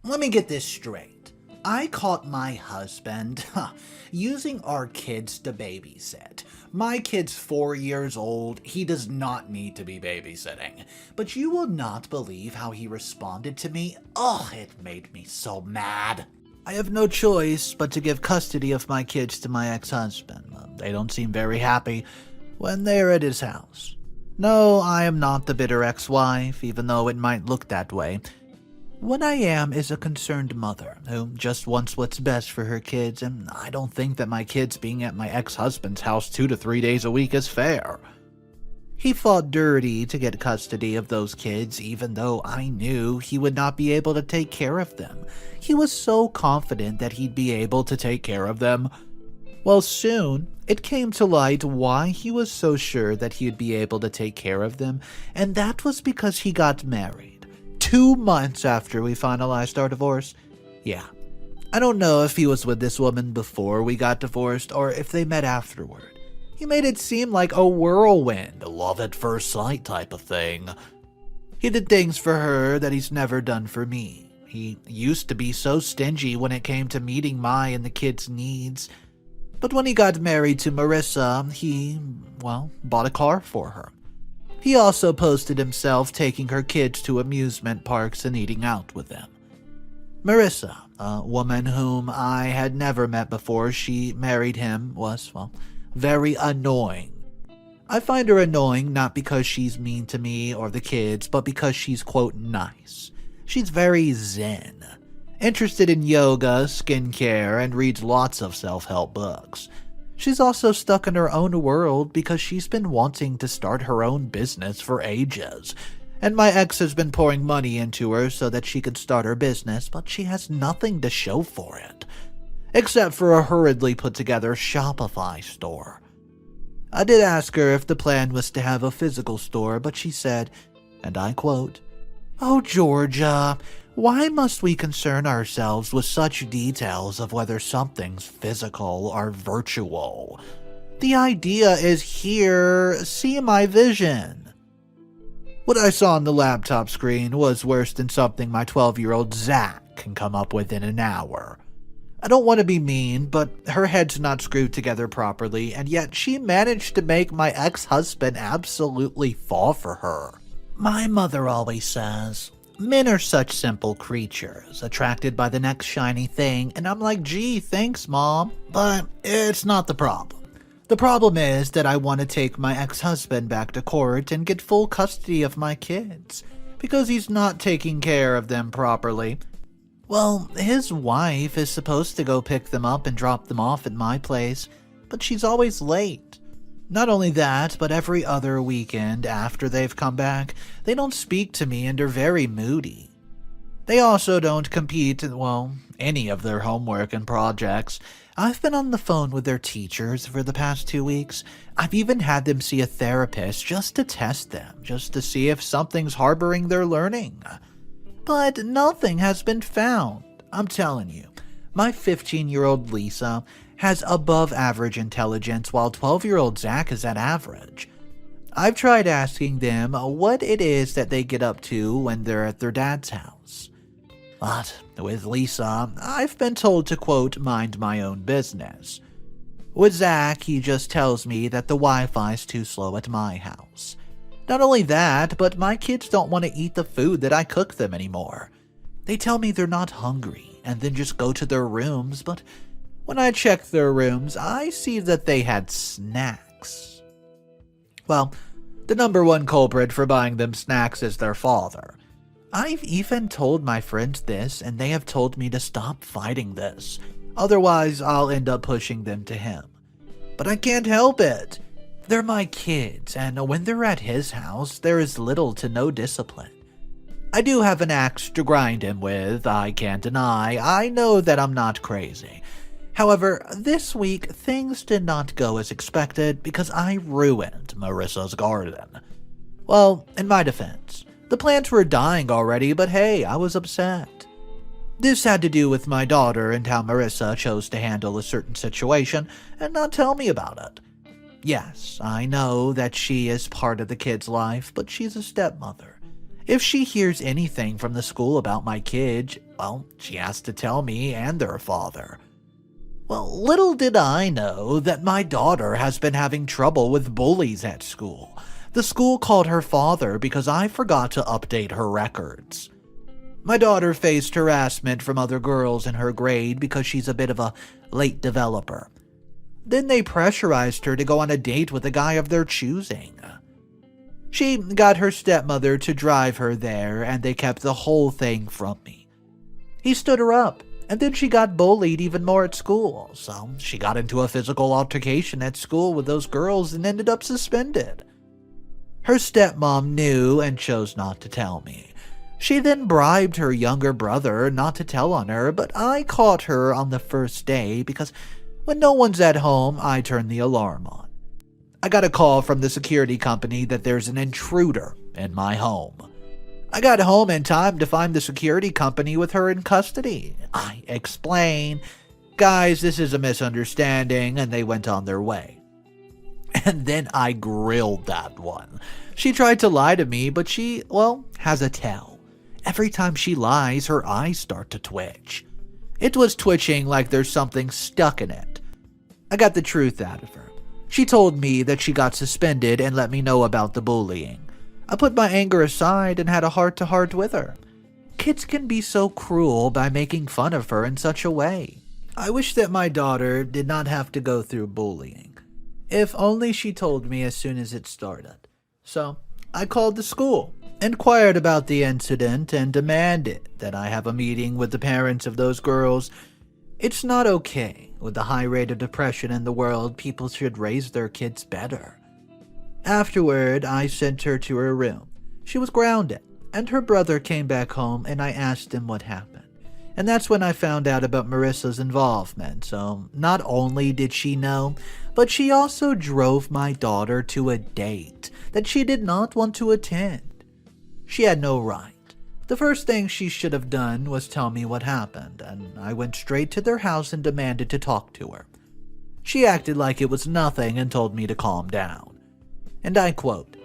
Let me get this straight. I caught my husband using our kids to babysit. My kid's 4 years old. He does not need to be babysitting. But you will not believe how he responded to me. Oh, it made me so mad. I have no choice but to give custody of my kids to my ex-husband. They don't seem very happy when they're at his house. No, I am not the bitter ex-wife, even though it might look that way. What I am is a concerned mother who just wants what's best for her kids, and I don't think that my kids being at my ex-husband's house 2 to 3 days a week is fair. He fought dirty to get custody of those kids, even though I knew he would not be able to take care of them. He was so confident that he'd be able to take care of them. Well, soon, it came to light why he was so sure that he'd be able to take care of them, and that was because he got married. 2 months after we finalized our divorce. Yeah. I don't know if he was with this woman before we got divorced or if they met afterward. He made it seem like a whirlwind, a love at first sight type of thing. He did things for her that he's never done for me. He used to be so stingy when it came to meeting my and the kids' needs. But when he got married to Marissa, he, bought a car for her. He also posted himself taking her kids to amusement parks and eating out with them. Marissa, a woman whom I had never met before she married him, was, very annoying. I find her annoying not because she's mean to me or the kids, but because she's, quote, nice. She's very zen, interested in yoga, skincare, and reads lots of self-help books. She's also stuck in her own world because she's been wanting to start her own business for ages. And my ex has been pouring money into her so that she could start her business, but she has nothing to show for it. Except for a hurriedly put-together Shopify store. I did ask her if the plan was to have a physical store, but she said, and I quote, "Oh, Georgia, why must we concern ourselves with such details of whether something's physical or virtual? The idea is here, see my vision." What I saw on the laptop screen was worse than something my 12-year-old Zach can come up with in an hour. I don't want to be mean, but her head's not screwed together properly, and yet she managed to make my ex-husband absolutely fall for her. My mother always says, men are such simple creatures, attracted by the next shiny thing, and I'm like, gee, thanks, Mom. But it's not the problem. The problem is that I want to take my ex-husband back to court and get full custody of my kids, because he's not taking care of them properly. Well, his wife is supposed to go pick them up and drop them off at my place, but she's always late. Not only that, but every other weekend after they've come back, they don't speak to me and are very moody. They also don't complete, any of their homework and projects. I've been on the phone with their teachers for the past 2 weeks. I've even had them see a therapist just to test them, just to see if something's harboring their learning. But nothing has been found. I'm telling you, my 15-year-old Lisa has above average intelligence while 12-year-old Zach is at average. I've tried asking them what it is that they get up to when they're at their dad's house. But with Lisa, I've been told to, quote, mind my own business. With Zach, he just tells me that the Wi-Fi's too slow at my house. Not only that, but my kids don't want to eat the food that I cook them anymore. They tell me they're not hungry and then just go to their rooms, but when I check their rooms, I see that they had snacks. Well, the number one culprit for buying them snacks is their father. I've even told my friends this, and they have told me to stop fighting this. Otherwise, I'll end up pushing them to him. But I can't help it. They're my kids, and when they're at his house, there is little to no discipline. I do have an axe to grind him with, I can't deny. I know that I'm not crazy. However, this week, things did not go as expected because I ruined Marissa's garden. Well, in my defense, the plants were dying already, but hey, I was upset. This had to do with my daughter and how Marissa chose to handle a certain situation and not tell me about it. Yes, I know that she is part of the kid's life, but she's a stepmother. If she hears anything from the school about my kid, Well, she has to tell me and their father. Well, little did I know that my daughter has been having trouble with bullies at school. The school called her father because I forgot to update her records. My daughter faced harassment from other girls in her grade because she's a bit of a late developer. Then they pressurized her to go on a date with a guy of their choosing. She got her stepmother to drive her there, and they kept the whole thing from me. He stood her up, and then she got bullied even more at school, so she got into a physical altercation at school with those girls and ended up suspended. Her stepmom knew and chose not to tell me. She then bribed her younger brother not to tell on her, but I caught her on the first day because when no one's at home, I turn the alarm on. I got a call from the security company that there's an intruder in my home. I got home in time to find the security company with her in custody. I explain, guys, this is a misunderstanding, and they went on their way. And then I grilled that one. She tried to lie to me, but she, has a tell. Every time she lies, her eyes start to twitch. It was twitching like there's something stuck in it. I got the truth out of her. She told me that she got suspended and let me know about the bullying. I put my anger aside and had a heart-to-heart with her. Kids can be so cruel by making fun of her in such a way. I wish that my daughter did not have to go through bullying. If only she told me as soon as it started. So, I called the school, inquired about the incident, and demanded that I have a meeting with the parents of those girls. It's not okay. With the high rate of depression in the world, people should raise their kids better. Afterward, I sent her to her room. She was grounded, and her brother came back home, and I asked him what happened. And that's when I found out about Marissa's involvement. So not only did she know, but she also drove my daughter to a date that she did not want to attend. She had no right. The first thing she should have done was tell me what happened, and I went straight to their house and demanded to talk to her. She acted like it was nothing and told me to calm down. And I quote,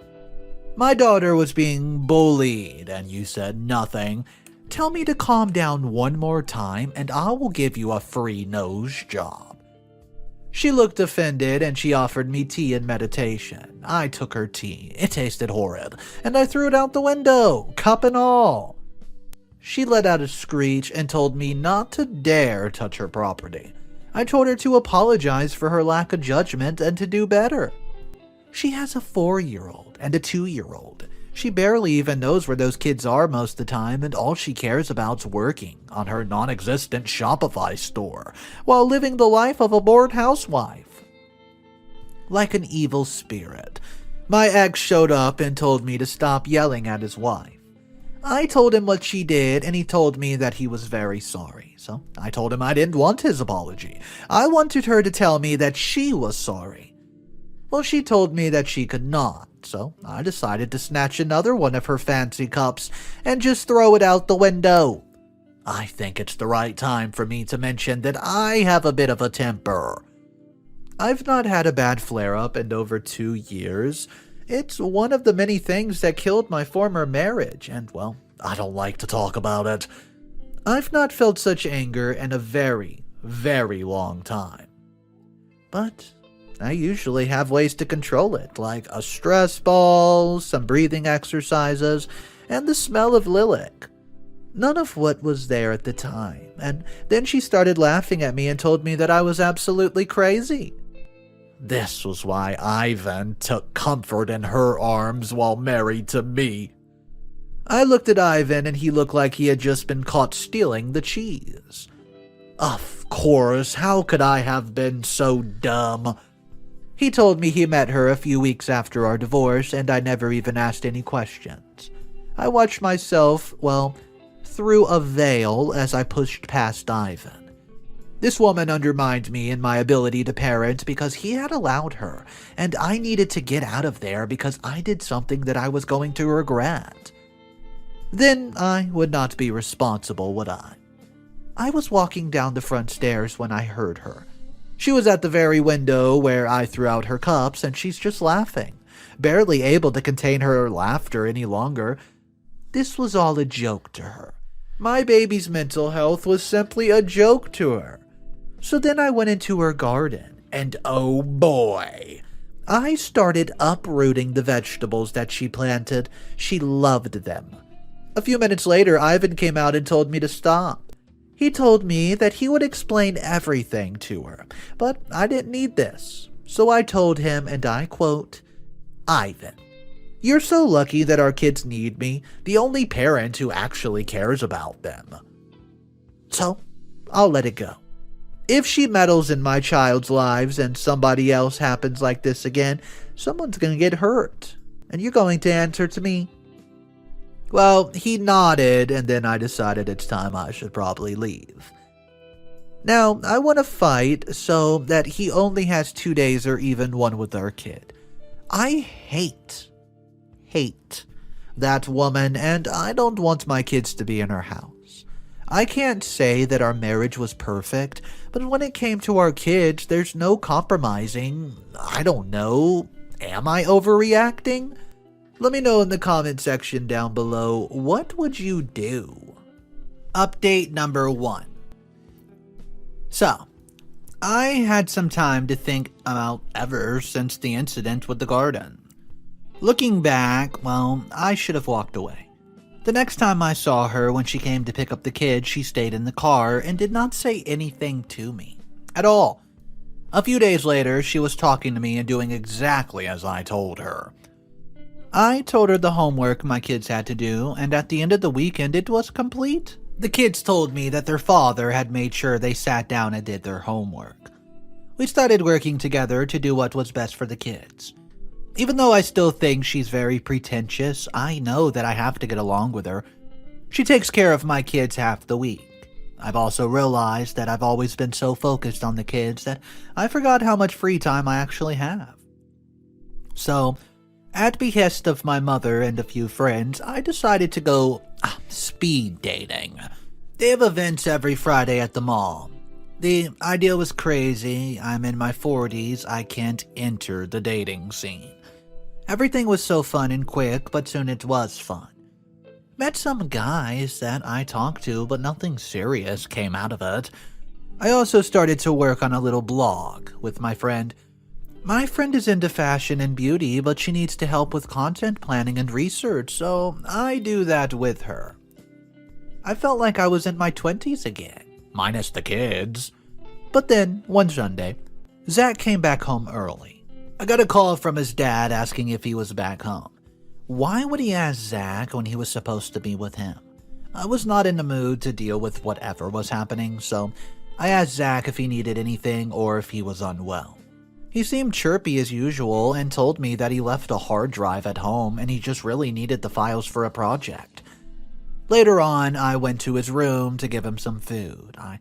"My daughter was being bullied, and you said nothing. Tell me to calm down one more time, and I will give you a free nose job." She looked offended, and she offered me tea and meditation. I took her tea. It tasted horrid, and I threw it out the window, cup and all. She let out a screech and told me not to dare touch her property. I told her to apologize for her lack of judgment and to do better. She has a 4-year-old and a 2-year-old. She barely even knows where those kids are most of the time, and all she cares about's working on her non-existent Shopify store while living the life of a bored housewife. Like an evil spirit, my ex showed up and told me to stop yelling at his wife. I told him what she did, and he told me that he was very sorry. So I told him I didn't want his apology. I wanted her to tell me that she was sorry. Well, she told me that she could not. So I decided to snatch another one of her fancy cups and just throw it out the window. I think it's the right time for me to mention that I have a bit of a temper. I've not had a bad flare-up in over 2 years. It's one of the many things that killed my former marriage, and I don't like to talk about it. I've not felt such anger in a very, very long time. But I usually have ways to control it, like a stress ball, some breathing exercises, and the smell of lilac. None of what was there at the time, and then she started laughing at me and told me that I was absolutely crazy. This was why Ivan took comfort in her arms while married to me. I looked at Ivan and he looked like he had just been caught stealing the cheese. Of course, how could I have been so dumb? He told me he met her a few weeks after our divorce, and I never even asked any questions. I watched myself, through a veil as I pushed past Ivan. This woman undermined me in my ability to parent because he had allowed her, and I needed to get out of there because I did something that I was going to regret. Then I would not be responsible, would I? I was walking down the front stairs when I heard her. She was at the very window where I threw out her cups, and she's just laughing, barely able to contain her laughter any longer. This was all a joke to her. My baby's mental health was simply a joke to her. So then I went into her garden, and oh boy, I started uprooting the vegetables that she planted. She loved them. A few minutes later, Ivan came out and told me to stop. He told me that he would explain everything to her, but I didn't need this. So I told him, and I quote, "Ivan, you're so lucky that our kids need me, the only parent who actually cares about them. So, I'll let it go. If she meddles in my child's lives and somebody else happens like this again, someone's going to get hurt, and you're going to answer to me." Well, he nodded, and then I decided it's time I should probably leave. Now, I want to fight so that he only has 2 days or even one with our kid. I hate that woman, and I don't want my kids to be in her house. I can't say that our marriage was perfect, but when it came to our kids, there's no compromising. I don't know. Am I overreacting? Let me know in the comment section down below, what would you do? Update number 1. So, I had some time to think about ever since the incident with the garden. Looking back, well, I should have walked away. The next time I saw her when she came to pick up the kids, she stayed in the car and did not say anything to me. At all. A few days later, she was talking to me and doing exactly as I told her. I told her the homework my kids had to do, and at the end of the weekend it was complete. The kids told me that their father had made sure they sat down and did their homework. We started working together to do what was best for the kids. Even though I still think she's very pretentious, I know that I have to get along with her. She takes care of my kids half the week. I've also realized that I've always been so focused on the kids that I forgot how much free time I actually have. So, at behest of my mother and a few friends, I decided to go speed dating. They have events every Friday at the mall. The idea was crazy. I'm in my 40s. I can't enter the dating scene. Everything was so fun and quick, but soon it was fun. Met some guys that I talked to, but nothing serious came out of it. I also started to work on a little blog with my friend. My friend is into fashion and beauty, but she needs to help with content planning and research, so I do that with her. I felt like I was in my 20s again, minus the kids. But then, one Sunday, Zach came back home early. I got a call from his dad asking if he was back home. Why would he ask Zach when he was supposed to be with him? I was not in the mood to deal with whatever was happening, so I asked Zach if he needed anything or if he was unwell. He seemed chirpy as usual and told me that he left a hard drive at home and he just really needed the files for a project. Later on, I went to his room to give him some food. I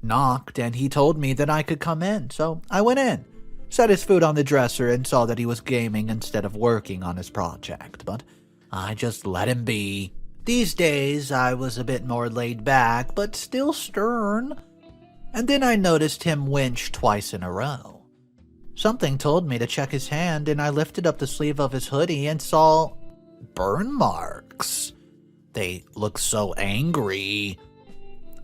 knocked and he told me that I could come in, so I went in, set his food on the dresser and saw that he was gaming instead of working on his project, but I just let him be. These days, I was a bit more laid back, but still stern. And then I noticed him winch twice in a row. Something told me to check his hand, and I lifted up the sleeve of his hoodie and saw burn marks. They looked so angry.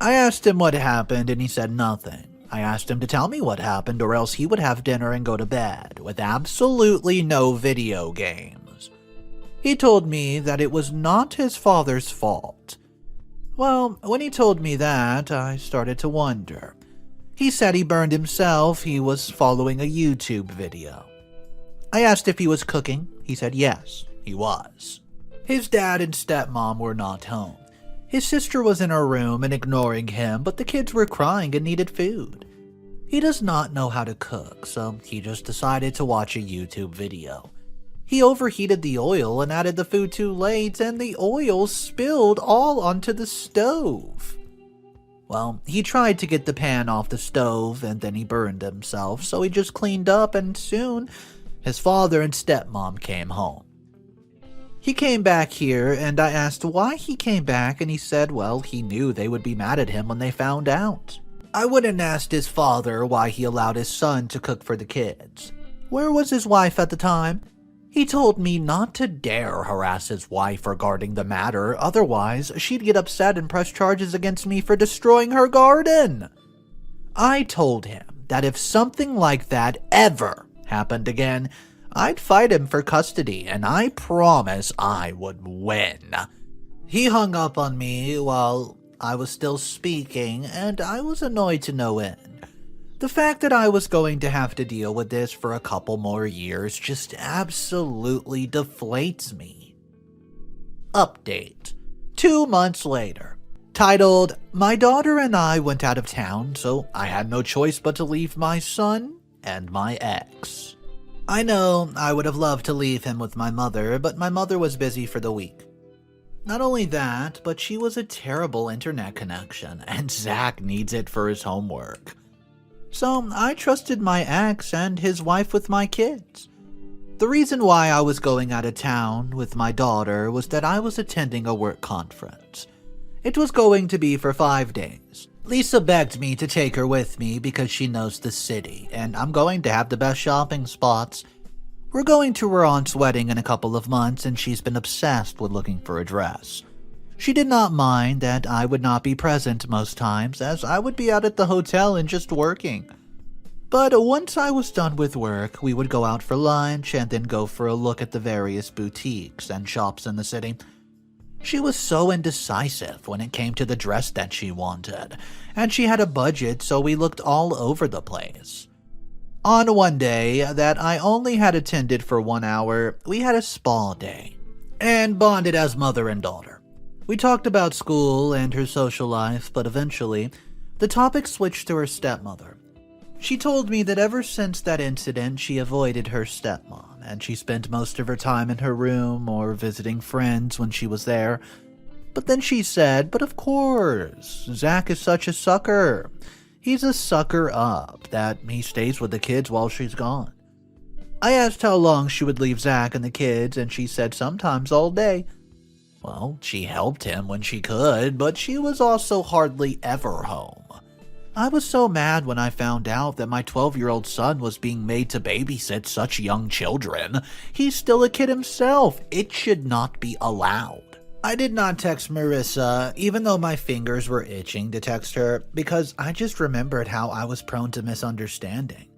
I asked him what happened, and he said nothing. I asked him to tell me what happened, or else he would have dinner and go to bed, with absolutely no video games. He told me that it was not his father's fault. Well, when he told me that, I started to wonder. He said he burned himself. He was following a YouTube video. I asked if he was cooking. He said yes, he was. His dad and stepmom were not home. His sister was in her room and ignoring him, but the kids were crying and needed food. He does not know how to cook, so he just decided to watch a YouTube video. He overheated the oil and added the food too late, and the oil spilled all onto the stove. Well, he tried to get the pan off the stove, and then he burned himself, so he just cleaned up, and soon his father and stepmom came home. He came back here, and I asked why he came back, and he said, well, he knew they would be mad at him when they found out. I went and asked his father why he allowed his son to cook for the kids. Where was his wife at the time? He told me not to dare harass his wife regarding the matter, otherwise she'd get upset and press charges against me for destroying her garden. I told him that if something like that ever happened again, I'd fight him for custody, and I promise I would win. He hung up on me while I was still speaking, and I was annoyed to no end. The fact that I was going to have to deal with this for a couple more years just absolutely deflates me. Update. 2 months later. Titled, "My daughter and I went out of town, so I had no choice but to leave my son and my ex." I know I would have loved to leave him with my mother, but my mother was busy for the week. Not only that, but she was a terrible internet connection, and Zach needs it for his homework. So I trusted my ex and his wife with my kids. The reason why I was going out of town with my daughter was that I was attending a work conference. It was going to be for 5 days. Lisa begged me to take her with me because she knows the city, and I'm going to have the best shopping spots. We're going to her aunt's wedding in a couple of months, and she's been obsessed with looking for a dress. She did not mind that I would not be present most times, as I would be out at the hotel and just working. But once I was done with work, we would go out for lunch and then go for a look at the various boutiques and shops in the city. She was so indecisive when it came to the dress that she wanted, and she had a budget, so we looked all over the place. On one day that I only had attended for 1 hour, we had a spa day, and bonded as mother and daughter. We talked about school and her social life, but eventually, the topic switched to her stepmother. She told me that ever since that incident, she avoided her stepmom, and she spent most of her time in her room or visiting friends when she was there. But then she said, "But of course, Zach is such a sucker. He's a sucker up that he stays with the kids while she's gone." I asked how long she would leave Zach and the kids, and she said sometimes all day. Well, she helped him when she could, but she was also hardly ever home. I was so mad when I found out that my 12-year-old son was being made to babysit such young children. He's still a kid himself. It should not be allowed. I did not text Marissa, even though my fingers were itching to text her, because I just remembered how I was prone to misunderstanding.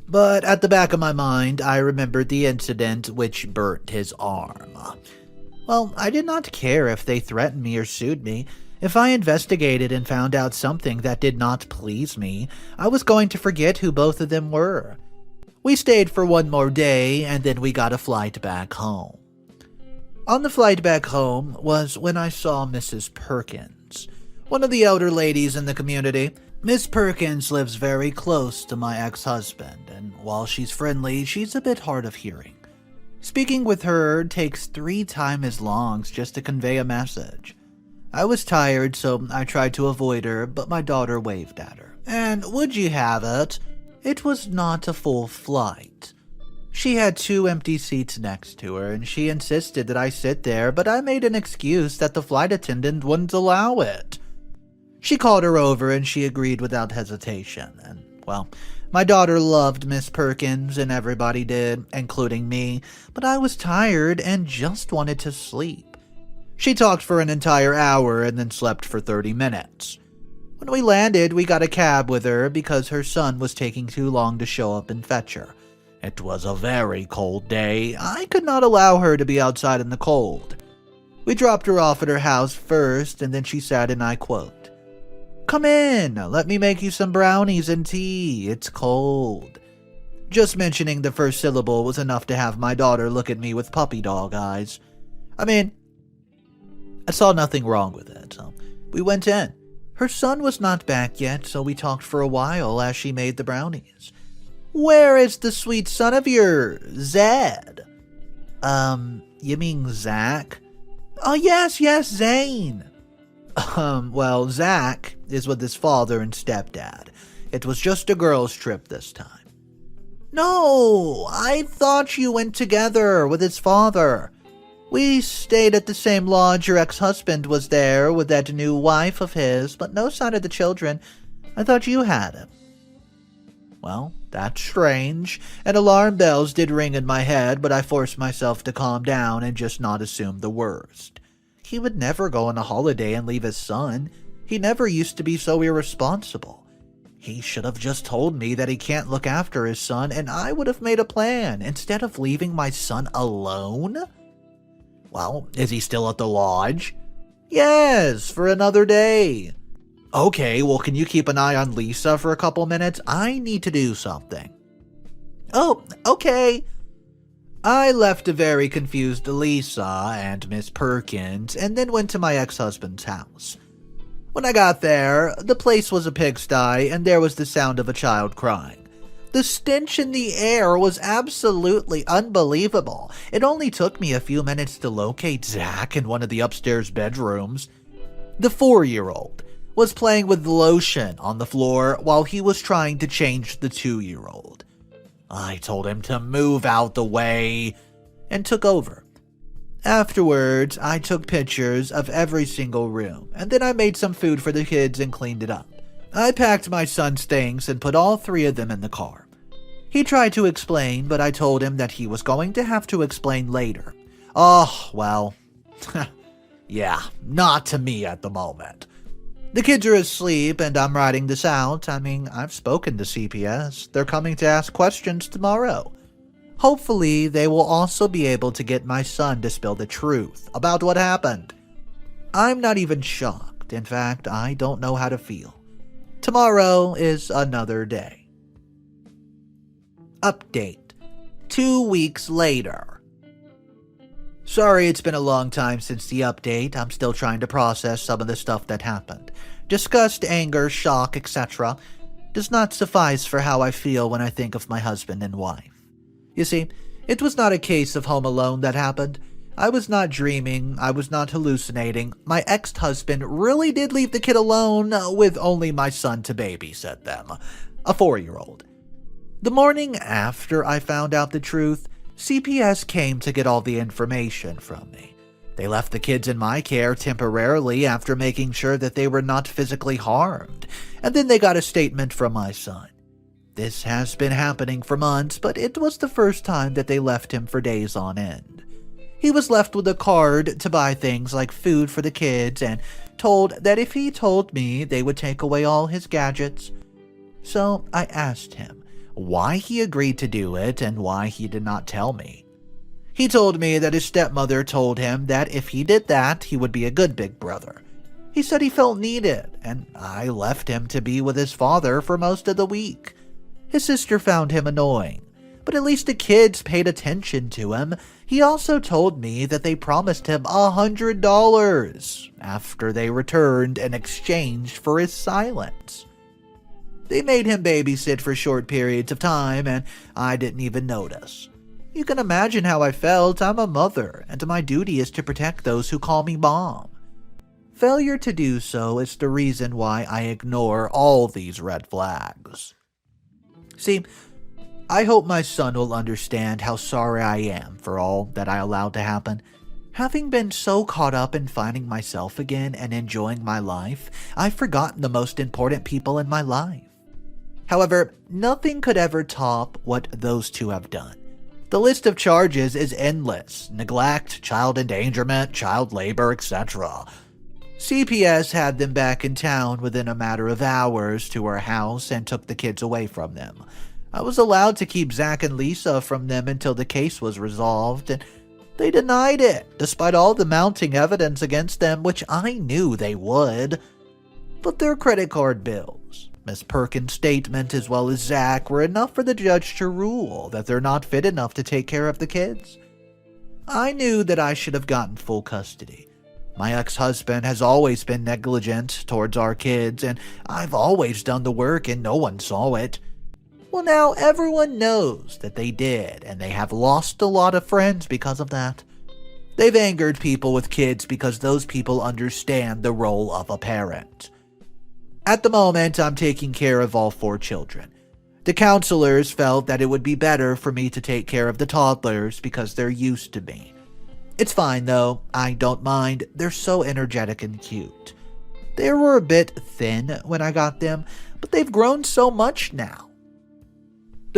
But at the back of my mind, I remembered the incident which burnt his arm. Well, I did not care if they threatened me or sued me. If I investigated and found out something that did not please me, I was going to forget who both of them were. We stayed for 1 more day, and then we got a flight back home. On the flight back home was when I saw Mrs. Perkins, one of the elder ladies in the community. Miss Perkins lives very close to my ex-husband, and while she's friendly, she's a bit hard of hearing. Speaking with her takes 3 times as long just to convey a message. I was tired, so I tried to avoid her, but my daughter waved at her. And would you have it? It was not a full flight. She had 2 empty seats next to her, and she insisted that I sit there, but I made an excuse that the flight attendant wouldn't allow it. She called her over, and she agreed without hesitation, and, well, my daughter loved Miss Perkins, and everybody did, including me, but I was tired and just wanted to sleep. She talked for an entire hour and then slept for 30 minutes. When we landed, we got a cab with her because her son was taking too long to show up and fetch her. It was a very cold day. I could not allow her to be outside in the cold. We dropped her off at her house first, and then she said, and I quote, "Come in, let me make you some brownies and tea. It's cold." Just mentioning the first syllable was enough to have my daughter look at me with puppy dog eyes. I mean, I saw nothing wrong with it, so we went in. Her son was not back yet, so we talked for a while as she made the brownies. "Where is the sweet son of yours, Zed?" You mean Zach?" "Oh, yes, Zane." Well, Zach is with his father and stepdad. It was just a girls' trip this time." "No, I thought you went together with his father. We stayed at the same lodge your ex-husband was there with that new wife of his, but no sign of the children. I thought you had him." Well, that's strange. And alarm bells did ring in my head, but I forced myself to calm down and just not assume the worst. He would never go on a holiday and leave his son. He never used to be so irresponsible. He should have just told me that he can't look after his son, and I would have made a plan instead of leaving my son alone. Well, is he still at the lodge? Yes, for another day. Okay, well, can you keep an eye on Lisa for a couple minutes? I need to do something. Oh, okay. I left a very confused Lisa and Miss Perkins and then went to my ex-husband's house. When I got there, the place was a pigsty and there was the sound of a child crying. The stench in the air was absolutely unbelievable. It only took me a few minutes to locate Zach in one of the upstairs bedrooms. The 4-year-old was playing with lotion on the floor while he was trying to change the 2-year-old. I told him to move out the way and took over. Afterwards, I took pictures of every single room, and then I made some food for the kids and cleaned it up. I packed my son's things and put all 3 of them in the car. He tried to explain, but I told him that he was going to have to explain later. Oh, well, yeah, not to me at the moment. The kids are asleep and I'm writing this out. I've spoken to CPS. They're coming to ask questions tomorrow. Hopefully, they will also be able to get my son to spill the truth about what happened. I'm not even shocked. In fact, I don't know how to feel. Tomorrow is another day. Update. 2 weeks later. Sorry it's been a long time since the update. I'm still trying to process some of the stuff that happened. Disgust, anger, shock, etc. does not suffice for how I feel when I think of my husband and wife. You see, it was not a case of home alone that happened. I was not dreaming. I was not hallucinating. My ex-husband really did leave the kid alone with only my son to babysit them, a 4-year-old. The morning after I found out the truth, CPS came to get all the information from me. They left the kids in my care temporarily after making sure that they were not physically harmed, and then they got a statement from my son. This has been happening for months, but it was the first time that they left him for days on end. He was left with a card to buy things like food for the kids and told that if he told me, they would take away all his gadgets. So I asked him why he agreed to do it and why he did not tell me. He told me that his stepmother told him that if he did that, he would be a good big brother. He said he felt needed, and I left him to be with his father for most of the week. His sister found him annoying, but at least the kids paid attention to him. He also told me that they promised him $100 after they returned in exchange for his silence. They made him babysit for short periods of time, and I didn't even notice. You can imagine how I felt. I'm a mother, and my duty is to protect those who call me mom. Failure to do so is the reason why I ignore all these red flags. See, I hope my son will understand how sorry I am for all that I allowed to happen. Having been so caught up in finding myself again and enjoying my life, I've forgotten the most important people in my life. However, nothing could ever top what those two have done. The list of charges is endless: neglect, child endangerment, child labor, etc. CPS had them back in town within a matter of hours to our house and took the kids away from them. I was allowed to keep Zach and Lisa from them until the case was resolved, and they denied it, despite all the mounting evidence against them, which I knew they would. But their credit card bills, Miss Perkins' statement, as well as Zach, were enough for the judge to rule that they're not fit enough to take care of the kids. I knew that I should have gotten full custody. My ex-husband has always been negligent towards our kids, and I've always done the work and no one saw it. Well, now everyone knows that they did, and they have lost a lot of friends because of that. They've angered people with kids because those people understand the role of a parent. At the moment, I'm taking care of all 4 children. The counselors felt that it would be better for me to take care of the toddlers because they're used to me. It's fine though, I don't mind, they're so energetic and cute. They were a bit thin when I got them, but they've grown so much now.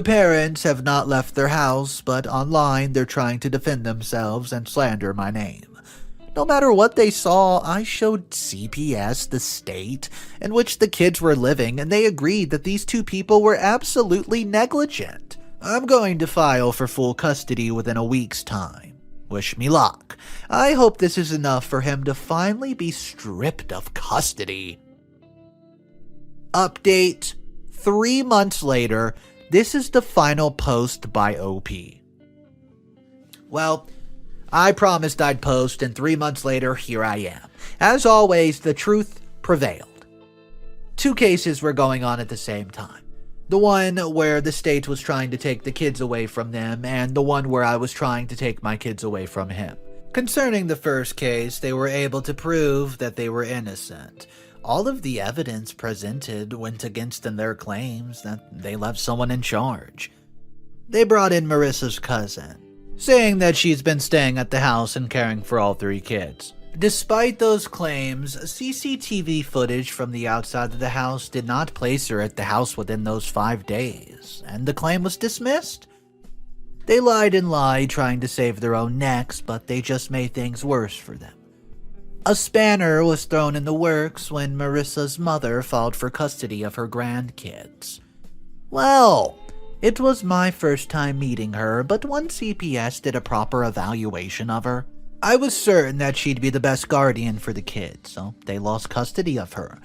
The parents have not left their house, but online they're trying to defend themselves and slander my name. No matter what they saw, I showed CPS the state in which the kids were living, and they agreed that these two people were absolutely negligent. I'm going to file for full custody within a week's time. Wish me luck. I hope this is enough for him to finally be stripped of custody. Update. 3 months later, this is the final post by OP. Well, I promised I'd post, and 3 months later, here I am. As always, the truth prevailed. 2 cases were going on at the same time. The one where the state was trying to take the kids away from them, and the one where I was trying to take my kids away from him. Concerning the first case, they were able to prove that they were innocent. All of the evidence presented went against their claims that they left someone in charge. They brought in Marissa's cousin, saying that she's been staying at the house and caring for all 3 kids. Despite those claims, CCTV footage from the outside of the house did not place her at the house within those 5 days, and the claim was dismissed. They lied and lied, trying to save their own necks, but they just made things worse for them. A spanner was thrown in the works when Marissa's mother filed for custody of her grandkids. Well, it was my first time meeting her, but once CPS did a proper evaluation of her, I was certain that she'd be the best guardian for the kids, so they lost custody of her.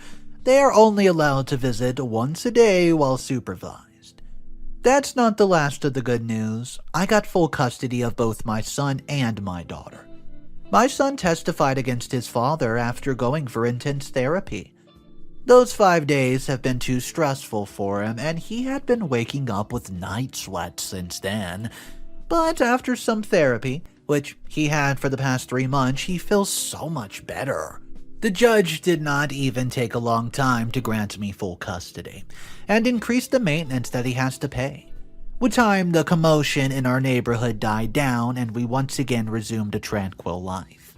They are only allowed to visit once a day while supervised. That's not the last of the good news. I got full custody of both my son and my daughter. My son testified against his father after going for intense therapy. Those 5 days have been too stressful for him, and he had been waking up with night sweats since then. But after some therapy, which he had for the past 3 months, he feels so much better. The judge did not even take a long time to grant me full custody, and increased the maintenance that he has to pay. With time, the commotion in our neighborhood died down, and we once again resumed a tranquil life.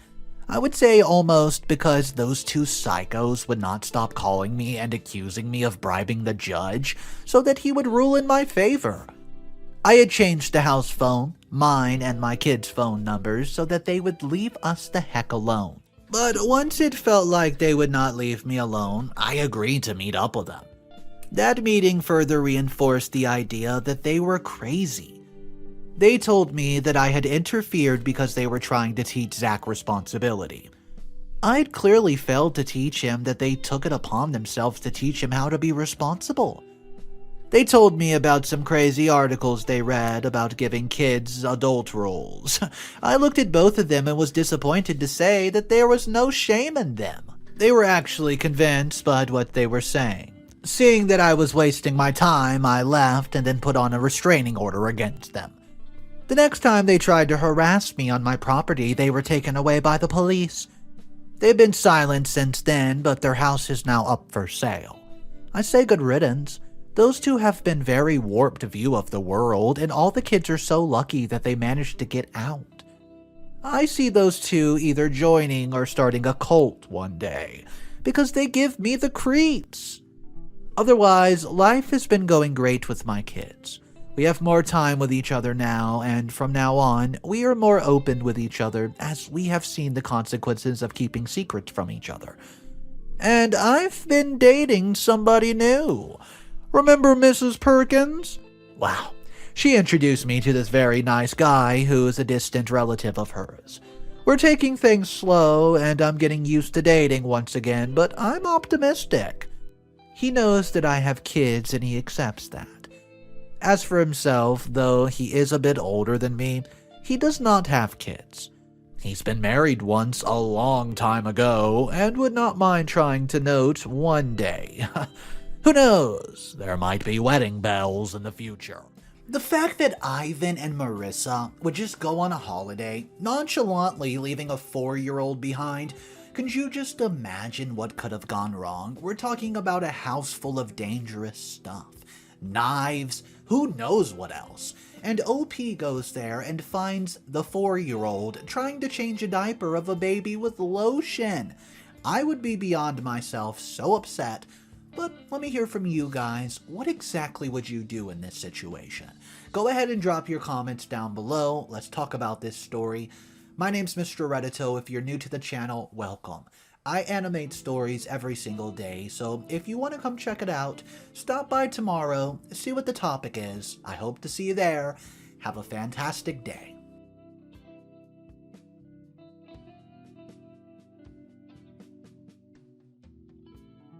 I would say almost because those 2 psychos would not stop calling me and accusing me of bribing the judge so that he would rule in my favor. I had changed the house phone, mine and my kids' phone numbers, so that they would leave us the heck alone. But once it felt like they would not leave me alone, I agreed to meet up with them. That meeting further reinforced the idea that they were crazy. They told me that I had interfered because they were trying to teach Zach responsibility. I'd clearly failed to teach him that they took it upon themselves to teach him how to be responsible. They told me about some crazy articles they read about giving kids adult roles. I looked at both of them and was disappointed to say that there was no shame in them. They were actually convinced by what they were saying. Seeing that I was wasting my time, I left and then put on a restraining order against them. The next time they tried to harass me on my property, they were taken away by the police. They've been silent since then, but their house is now up for sale. I say good riddance. Those 2 have been very warped view of the world, and all the kids are so lucky that they managed to get out. I see those 2 either joining or starting a cult one day, because they give me the creeps. Otherwise, life has been going great with my kids. We have more time with each other now, and from now on, we are more open with each other as we have seen the consequences of keeping secrets from each other. And I've been dating somebody new. Remember Mrs. Perkins? Wow, she introduced me to this very nice guy who is a distant relative of hers. We're taking things slow, and I'm getting used to dating once again, but I'm optimistic. He knows that I have kids and he accepts that. As for himself, though he is a bit older than me, he does not have kids. He's been married once a long time ago and would not mind trying to note one day. Who knows? There might be wedding bells in the future. The fact that Ivan and Marissa would just go on a holiday, nonchalantly leaving a 4-year-old behind. Can you just imagine what could have gone wrong? We're talking about a house full of dangerous stuff. Knives, who knows what else. And OP goes there and finds the 4-year-old trying to change a diaper of a baby with lotion. I would be beyond myself, so upset. But let me hear from you guys. What exactly would you do in this situation? Go ahead and drop your comments down below. Let's talk about this story. My name's Mr. Reddito. If you're new to the channel, welcome. I animate stories every single day, so if you want to come check it out, stop by tomorrow, see what the topic is. I hope to see you there. Have a fantastic day.